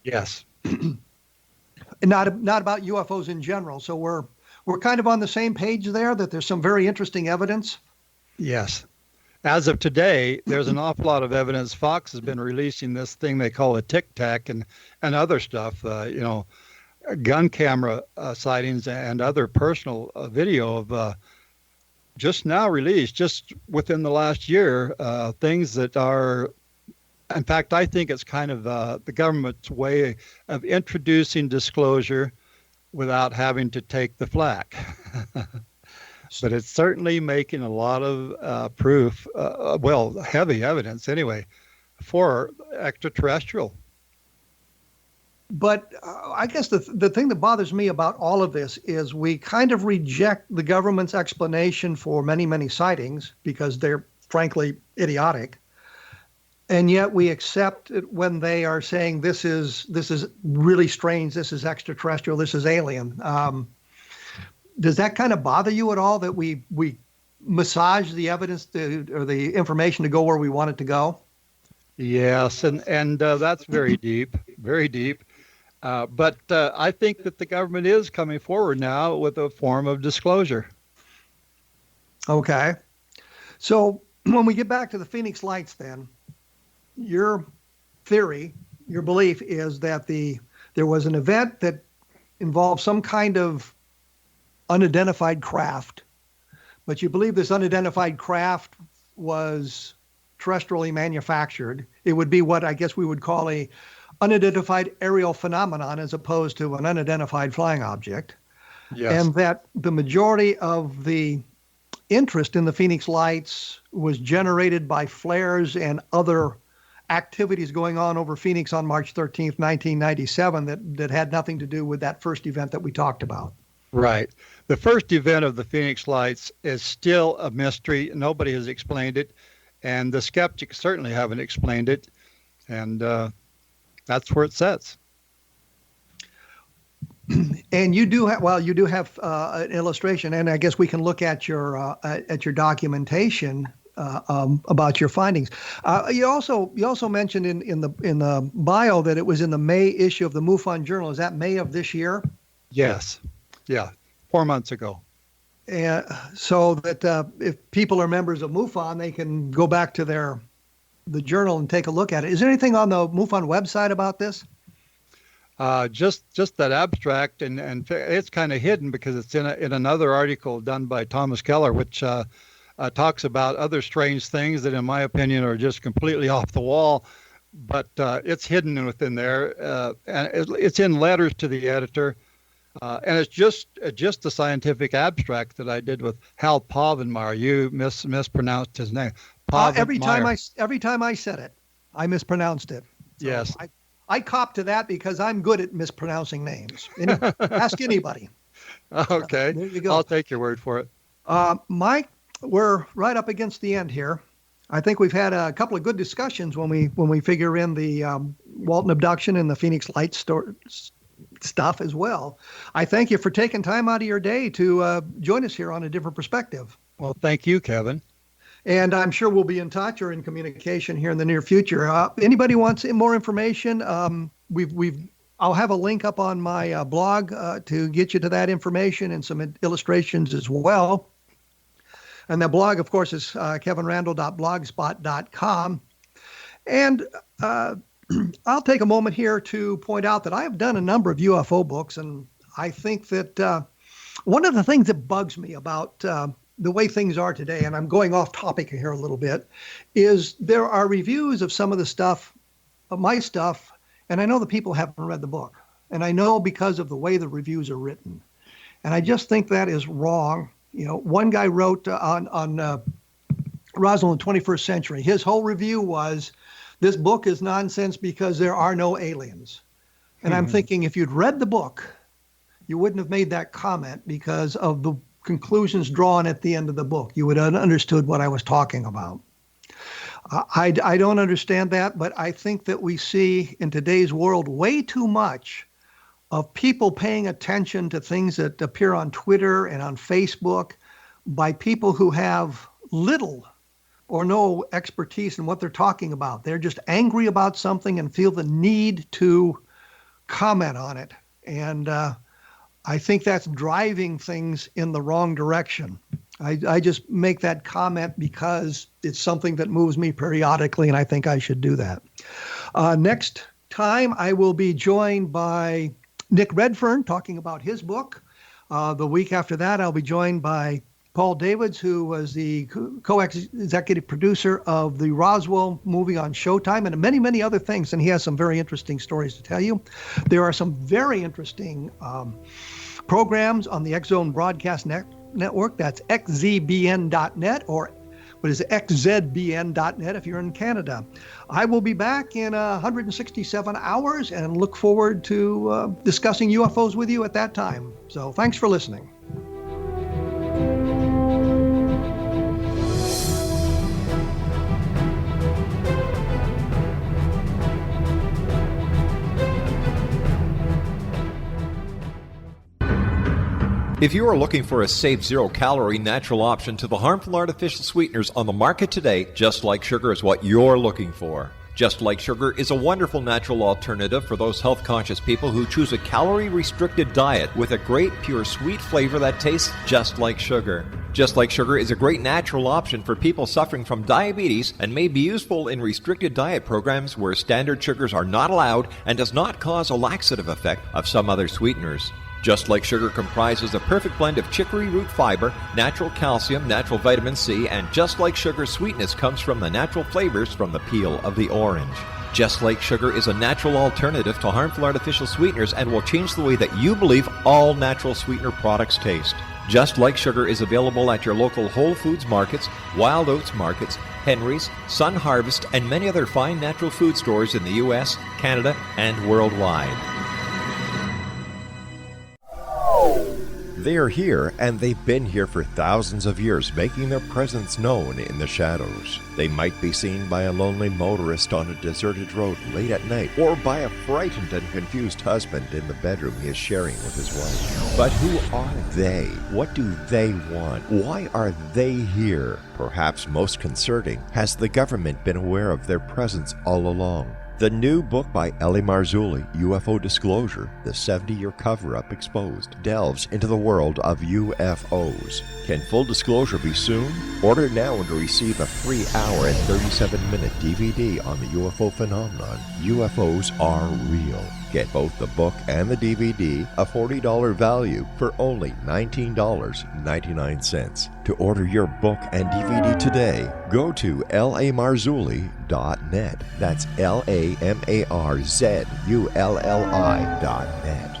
Yes. And not about UFOs in general. So we're kind of on the same page there, that there's some very interesting evidence. Yes. As of today, there's an awful lot of evidence. Fox has been releasing this thing they call a Tic Tac and other stuff, gun camera sightings and other personal video of just now released, just within the last year, things that are, in fact, I think it's kind of the government's way of introducing disclosure without having to take the flak. But it's certainly making a lot of proof, heavy evidence anyway, for extraterrestrial. But I guess the thing that bothers me about all of this is we kind of reject the government's explanation for many, many sightings because they're frankly idiotic. And yet we accept it when they are saying this is really strange, this is extraterrestrial, this is alien. Does that kind of bother you at all, that we massage the evidence or the information to go where we want it to go? Yes, and that's very deep, very deep. But I think that the government is coming forward now with a form of disclosure. Okay. So when we get back to the Phoenix Lights then, your theory, your belief is that there was an event that involved some kind of unidentified craft, but you believe this unidentified craft was terrestrially manufactured. It would be what I guess we would call a unidentified aerial phenomenon as opposed to an unidentified flying object. Yes. And that the majority of the interest in the Phoenix Lights was generated by flares and other activities going on over Phoenix on March 13th, 1997 that had nothing to do with that first event that we talked about. Right. The first event of the Phoenix Lights is still a mystery. Nobody has explained it, and the skeptics certainly haven't explained it, and that's where it sits. And you do have an illustration, and I guess we can look at your documentation about your findings. You also mentioned in the bio that it was in the May issue of the MUFON Journal. Is that May of this year? Yes. Yeah. 4 months ago. so that if people are members of MUFON, they can go back to the journal and take a look at it. Is there anything on the MUFON website about this? Just that abstract, and it's kind of hidden because it's in another article done by Thomas Keller, which talks about other strange things that, in my opinion, are just completely off the wall. But it's hidden within there, and it's in letters to the editor, and it's just the scientific abstract that I did with Hal Povenmire. You mispronounced his name. Every time I said it, I mispronounced it. So yes. I cop to that because I'm good at mispronouncing names. Ask anybody. Okay. There you go. I'll take your word for it. Mike, we're right up against the end here. I think we've had a couple of good discussions when we figure in the Walton abduction and the Phoenix Lights stuff as well. I thank you for taking time out of your day to join us here on A Different Perspective. Well, thank you, Kevin. And I'm sure we'll be in touch or in communication here in the near future. Anybody wants more information? I'll have a link up on my blog to get you to that information and some illustrations as well. And the blog, of course, is kevinrandle.blogspot.com. And I'll take a moment here to point out that I have done a number of UFO books, and I think that one of the things that bugs me about the way things are today, and I'm going off topic here a little bit, is there are reviews of some of the stuff, of my stuff, and I know the people haven't read the book. And I know because of the way the reviews are written. And I just think that is wrong. You know, one guy wrote on Roswell in the 21st Century, his whole review was, this book is nonsense because there are no aliens. And I'm thinking, if you'd read the book, you wouldn't have made that comment because of the conclusions drawn at the end of the book. You would have understood what I was talking about. I don't understand that, but I think that we see in today's world way too much of people paying attention to things that appear on Twitter and on Facebook by people who have little or no expertise in what they're talking about. They're just angry about something and feel the need to comment on it. And I think that's driving things in the wrong direction. I just make that comment because it's something that moves me periodically, and I think I should do that. Next time, I will be joined by Nick Redfern talking about his book. The week after that, I'll be joined by Paul Davids, who was the co-executive producer of the Roswell movie on Showtime, and many, many other things. And he has some very interesting stories to tell you. There are some very interesting programs on the X-Zone Broadcast Network. That's xzbn.net, or what is it, xzbn.net if you're in Canada. I will be back in 167 hours and look forward to discussing UFOs with you at that time. So thanks for listening. If you are looking for a safe, zero-calorie natural option to the harmful artificial sweeteners on the market today, Just Like Sugar is what you're looking for. Just Like Sugar is a wonderful natural alternative for those health-conscious people who choose a calorie-restricted diet with a great, pure, sweet flavor that tastes just like sugar. Just Like Sugar is a great natural option for people suffering from diabetes and may be useful in restricted diet programs where standard sugars are not allowed and does not cause a laxative effect of some other sweeteners. Just Like Sugar comprises a perfect blend of chicory root fiber, natural calcium, natural vitamin C, and Just Like Sugar's sweetness comes from the natural flavors from the peel of the orange. Just Like Sugar is a natural alternative to harmful artificial sweeteners and will change the way that you believe all natural sweetener products taste. Just Like Sugar is available at your local Whole Foods markets, Wild Oats markets, Henry's, Sun Harvest, and many other fine natural food stores in the U.S., Canada, and worldwide. They are here, and they've been here for thousands of years, making their presence known in the shadows. They might be seen by a lonely motorist on a deserted road late at night, or by a frightened and confused husband in the bedroom he is sharing with his wife. But who are they? What do they want? Why are they here? Perhaps most concerning, has the government been aware of their presence all along? The new book by Ellie Marzulli, UFO Disclosure, The 70-Year Cover-Up Exposed, delves into the world of UFOs. Can full disclosure be soon? Order now and receive a free hour and 37-minute DVD on the UFO phenomenon. UFOs are real. Get both the book and the DVD, a $40 value, for only $19.99. To order your book and DVD today, go to lamarzulli.net. That's LAMARZULLI.net.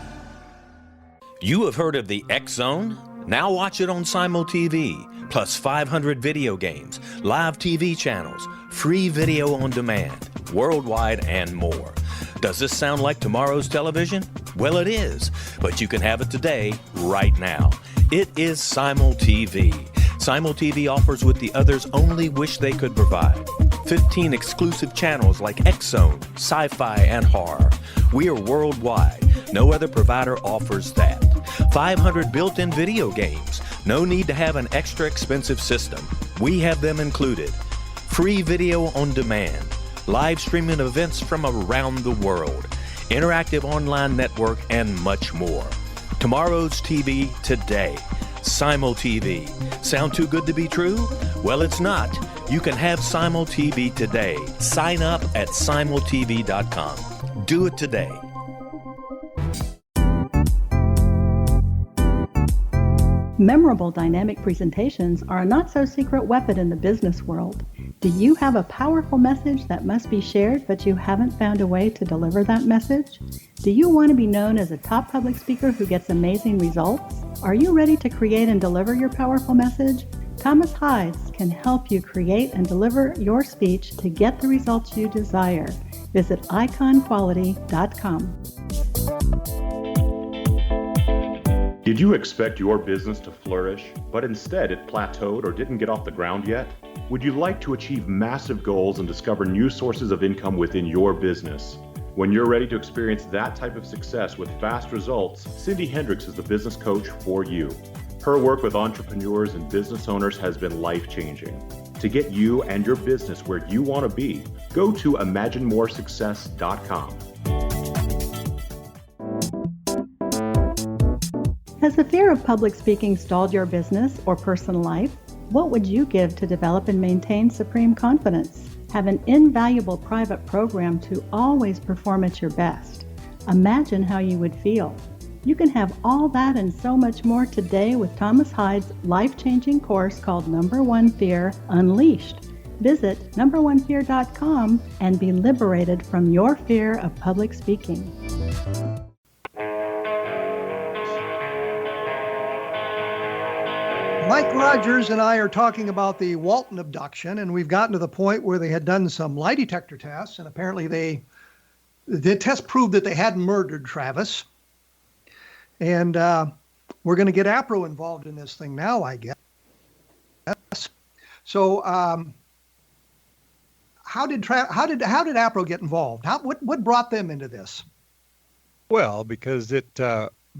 You have heard of the X Zone? Now watch it on Simul TV, plus 500 video games, live TV channels, free video on demand, worldwide, and more. Does this sound like tomorrow's television? Well, it is, but you can have it today, right now. It is Simul TV. Simul TV offers what the others only wish they could provide. 15 exclusive channels like X-Zone, Sci-Fi, and Horror. We are worldwide. No other provider offers that. 500 built-in video games. No need to have an extra expensive system. We have them included. Free video on demand. Live streaming events from around the world, interactive online network, and much more. Tomorrow's TV today. Simul TV. Sound too good to be true? Well, it's not. You can have Simul TV today. Sign up at simultv.com. Do it today. Memorable dynamic presentations are a not-so-secret weapon in the business world. Do you have a powerful message that must be shared, but you haven't found a way to deliver that message? Do you want to be known as a top public speaker who gets amazing results? Are you ready to create and deliver your powerful message? Thomas Hides can help you create and deliver your speech to get the results you desire. Visit iconquality.com. Did you expect your business to flourish, but instead it plateaued or didn't get off the ground yet? Would you like to achieve massive goals and discover new sources of income within your business? When you're ready to experience that type of success with fast results, Cindy Hendricks is the business coach for you. Her work with entrepreneurs and business owners has been life-changing. To get you and your business where you want to be, go to imaginemoresuccess.com. Has the fear of public speaking stalled your business or personal life? What would you give to develop and maintain supreme confidence? Have an invaluable private program to always perform at your best. Imagine how you would feel. You can have all that and so much more today with Thomas Hide's life-changing course called Number One Fear Unleashed. Visit numberonefear.com and be liberated from your fear of public speaking. Mike Rogers and I are talking about the Walton abduction, and we've gotten to the point where they had done some lie detector tests, and apparently the test proved that they hadn't murdered Travis. And we're going to get APRO involved in this thing now, I guess. So, how did APRO get involved? What brought them into this? Well, because it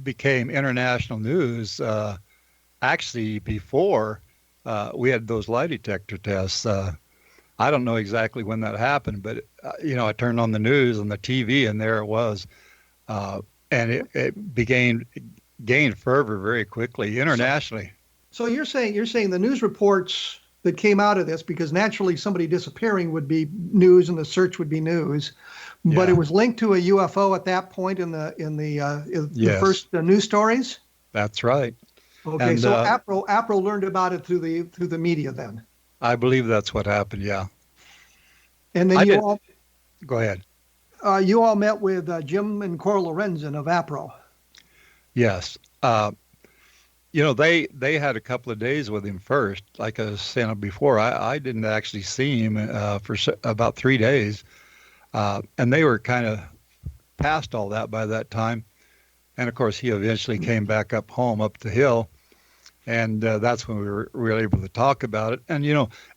became international news. Actually, before we had those lie detector tests, I don't know exactly when that happened, but I turned on the news on the TV, and there it was, and it gained fervor very quickly internationally. So you're saying the news reports that came out of this, because naturally somebody disappearing would be news and the search would be news, but it was linked to a UFO at that point in the first news stories. That's right. Okay, and, so APRO learned about it through the media then. I believe that's what happened. Yeah. And then go ahead. You all met with Jim and Cora Lorenzen of APRO. Yes. They had a couple of days with him first. Like I was saying before, I didn't actually see him for about 3 days, and they were kind of past all that by that time. And of course, he eventually came back up home, up the hill, and that's when we were really able to talk about it. And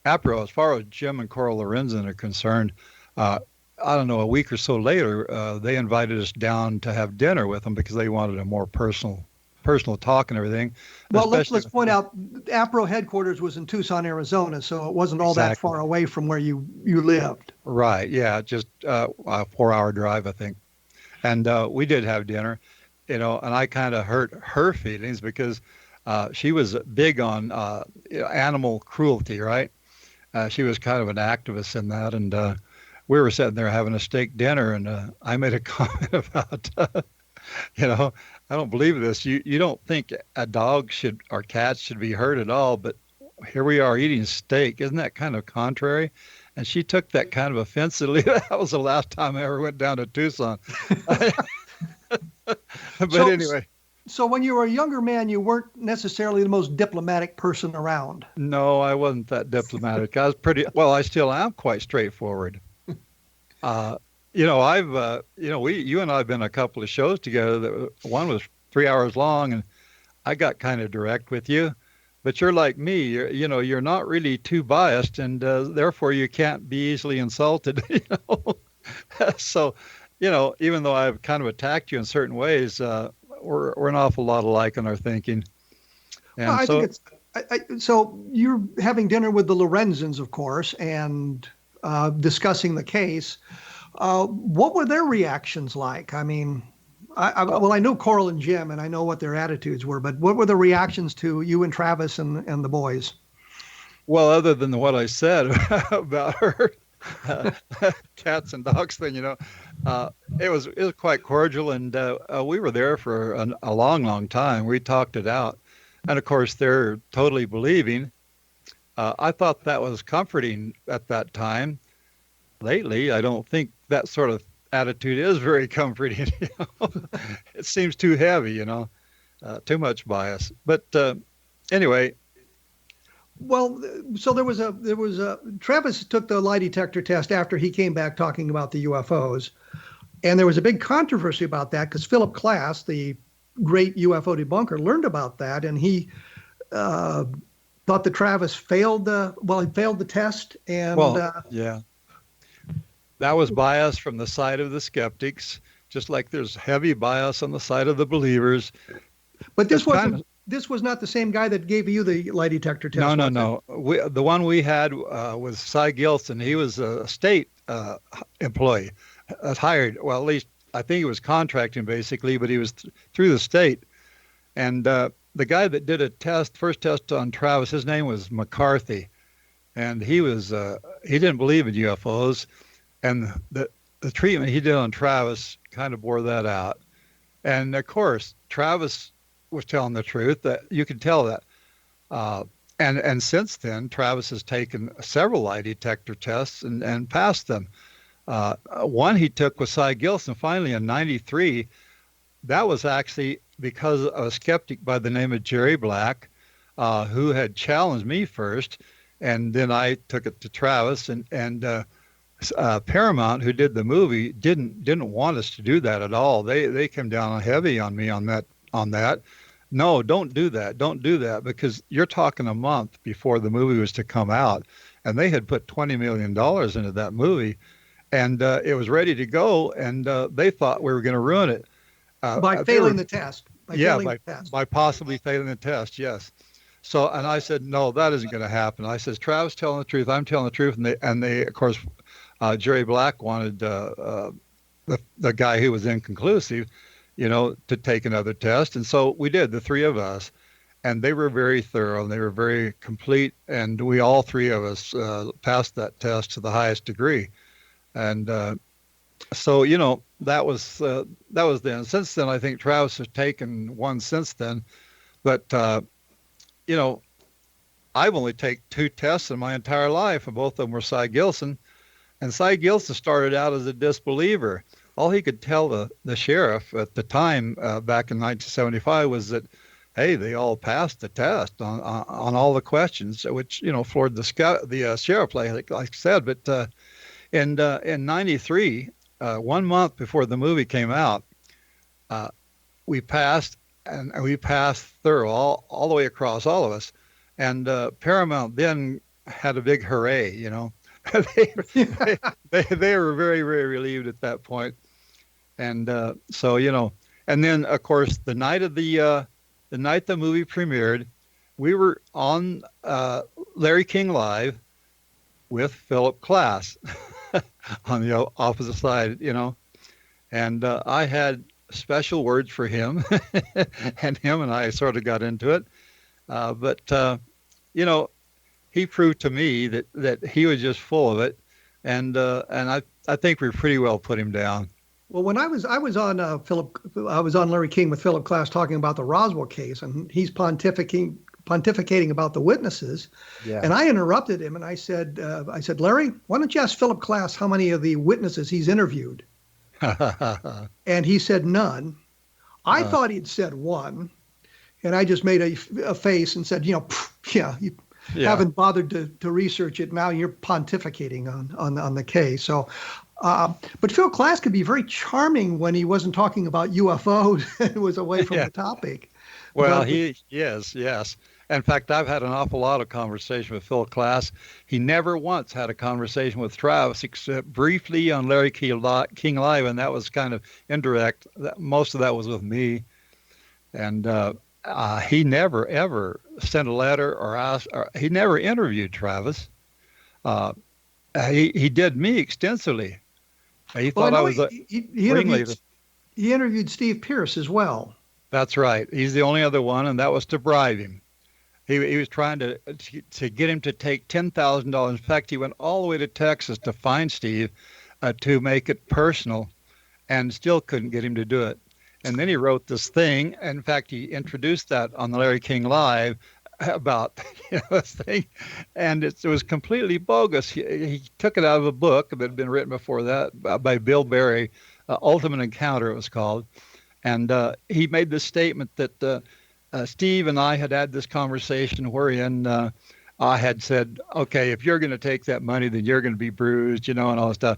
APRO, as far as Jim and Cora Lorenzen are concerned, I don't know, a week or so later, they invited us down to have dinner with them because they wanted a more personal personal talk and everything. Well, let's especially point out APRO headquarters was in Tucson, Arizona, so it wasn't all that Exactly. far away from where you lived. Right. Yeah. Just a 4-hour drive, I think. And we did have dinner, and I kind of hurt her feelings because she was big on animal cruelty, right? She was kind of an activist in that. And we were sitting there having a steak dinner, and I made a comment about, I don't believe this. You don't think a dog or cat should be hurt at all, but here we are eating steak. Isn't that kind of contrary? And she took that kind of offensively. That was the last time I ever went down to Tucson. But anyway. So when you were a younger man, you weren't necessarily the most diplomatic person around. No, I wasn't that diplomatic. I was I still am quite straightforward. You and I have been a couple of shows together. One was 3 hours long, and I got kind of direct with you. But you're like me. You're not really too biased, and therefore you can't be easily insulted. So, even though I've kind of attacked you in certain ways, we're an awful lot alike in our thinking. And well, I think it's. So you're having dinner with the Lorenzens, of course, and discussing the case. What were their reactions like? I mean, I know Coral and Jim, and I know what their attitudes were, but what were the reactions to you and Travis and the boys? Well, other than what I said about her cats and dogs thing, it was quite cordial, and we were there for a long, long time. We talked it out, and of course, they're totally believing. I thought that was comforting at that time. Lately, I don't think that sort of attitude is very comforting. It seems too heavy, too much bias. But anyway. Well, so there was a Travis took the lie detector test after he came back talking about the UFOs, and there was a big controversy about that because Philip Klass, the great UFO debunker, learned about that, and he thought that Travis failed the test. And yeah. That was bias from the side of the skeptics, just like there's heavy bias on the side of the believers. But this was not the same guy that gave you the lie detector test. No. The one we had was Cy Gilson. He was a state employee, hired. Well, at least I think he was contracting basically, but he was through the state. And the guy that did first test on Travis, his name was McCarthy, and he didn't believe in UFOs. And the treatment he did on Travis kind of bore that out. And of course, Travis was telling the truth. That you could tell that. And since then, Travis has taken several lie detector tests and passed them. One he took with Cy Gilson finally in '93. That was actually because of a skeptic by the name of Jerry Black, who had challenged me first, and then I took it to Travis and Paramount, who did the movie, didn't want us to do that at all. They came down heavy on me on that. No, don't do that because you're talking a month before the movie was to come out, and they had put $20 million into that movie, and it was ready to go, and they thought we were going to ruin it by failing the test. By possibly failing the test, yes. So, and I said, no, that isn't going to happen. I said, Travis telling the truth, I'm telling the truth, and they of course. Jerry Black wanted the guy who was inconclusive, to take another test. And so we did, the three of us. And they were very thorough and they were very complete. And we, all three of us, passed that test to the highest degree. And so, that was then. Since then, I think Travis has taken one since then. But, I've only taken 2 tests in my entire life, and both of them were Cy Gilson. And Cy Gilson started out as a disbeliever. All he could tell the sheriff at the time, back in 1975, was that, hey, they all passed the test on all the questions, which floored the sheriff, like I said. But in '93, 1 month before the movie came out, we passed, and we passed thorough all the way across, all of us. And Paramount then had a big hooray, they were very, very relieved at that point. And so, and then of course the night of the the night the movie premiered, we were on Larry King Live with Philip Klass on the opposite side, and I had special words for him, and him and I sort of got into it. But he proved to me that he was just full of it, and I think we pretty well put him down. Well, when I was on Larry King with Philip Klass talking about the Roswell case, and he's pontificating about the witnesses, and I interrupted him and I said, Larry, why don't you ask Philip Klass how many of the witnesses he's interviewed? And he said none. I thought he'd said one, and I just made a face and said, you haven't bothered to research it. Now you're pontificating on the case. So. But Phil Klass could be very charming when he wasn't talking about UFOs and was away from the topic. Well, he is, yes. In fact, I've had an awful lot of conversation with Phil Klass. He never once had a conversation with Travis, except briefly on Larry King Live, and that was kind of indirect. Most of that was with me. And he never, ever sent a letter or asked, or he never interviewed Travis. He did me extensively. He thought I was a ringleader. He interviewed Steve Pierce as well. That's right. He's the only other one, and that was to bribe him. He was trying to get him to take $10,000. In fact, he went all the way to Texas to find Steve to make it personal, and still couldn't get him to do it. And then he wrote this thing. In fact, he introduced that on the Larry King Live about this thing, and it was completely bogus. He took it out of a book that had been written before that by Bill Berry, Ultimate Encounter it was called, and he made this statement that Steve and I had this conversation wherein I had said, okay, if you're going to take that money, then you're going to be bruised, and all that stuff.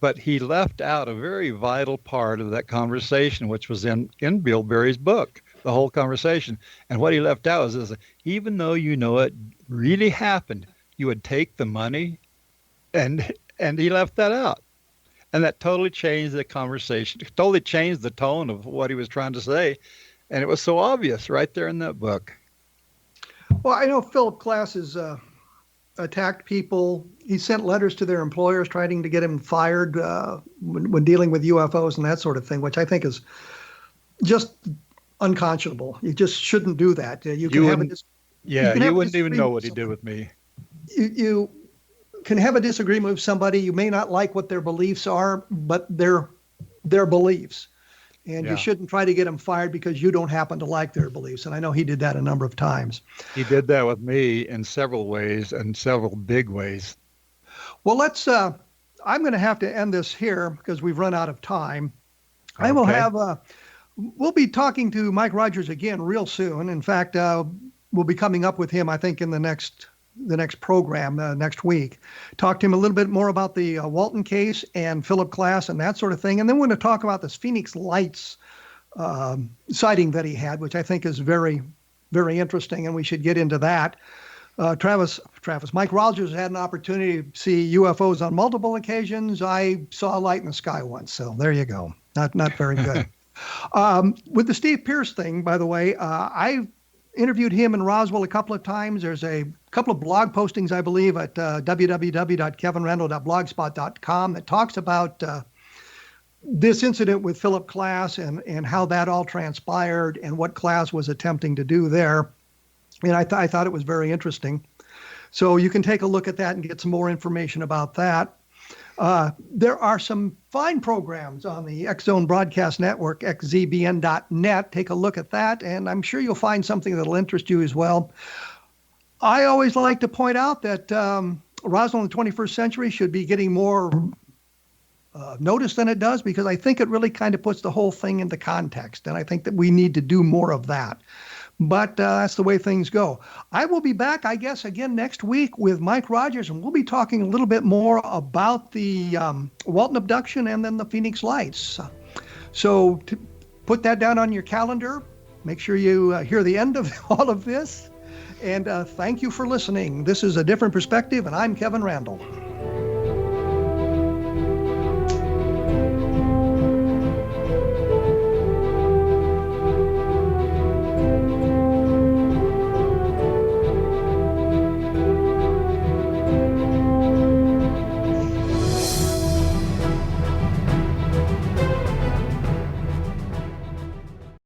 But he left out a very vital part of that conversation, which was in Bill Berry's book, the whole conversation. And what he left out is even though it really happened, you would take the money, and he left that out. And that totally changed the conversation, totally changed the tone of what he was trying to say. And it was so obvious right there in that book. Well, I know Philip Klass has attacked people. He sent letters to their employers trying to get him fired when dealing with UFOs and that sort of thing, which I think is just unconscionable. You just shouldn't do that. You wouldn't even know what he did with me. You can have a disagreement with somebody. You may not like what their beliefs are, but they're their beliefs. And you shouldn't try to get them fired because you don't happen to like their beliefs. And I know he did that a number of times. He did that with me in several ways, and several big ways. Well, I'm going to have to end this here because we've run out of time. Okay. I will have, we'll be talking to Mike Rogers again real soon. In fact, we'll be coming up with him, I think, in the next program next week. Talk to him a little bit more about the Walton case and Philip Klass and that sort of thing. And then we're going to talk about this Phoenix Lights sighting that he had, which I think is very, very interesting, and we should get into that. Mike Rogers had an opportunity to see UFOs on multiple occasions. I saw a light in the sky once, so there you go. Not very good. With the Steve Pierce thing, by the way, I interviewed him in Roswell a couple of times. There's a couple of blog postings, I believe, at www.kevinrandle.blogspot.com that talks about this incident with Philip Klass and how that all transpired and what Klass was attempting to do there. And I thought it was very interesting. So you can take a look at that and get some more information about that. There are some fine programs on the X-Zone Broadcast Network, xzbn.net. Take a look at that, and I'm sure you'll find something that'll interest you as well. I always like to point out that Roswell in the 21st century should be getting more notice than it does, because I think it really kind of puts the whole thing into context, and I think that we need to do more of that. But that's the way things go. I will be back, I guess, again next week with Mike Rogers, and we'll be talking a little bit more about the Walton abduction and then the Phoenix Lights. So to put that down on your calendar. Make sure you hear the end of all of this. And thank you for listening. This is A Different Perspective, and I'm Kevin Randle.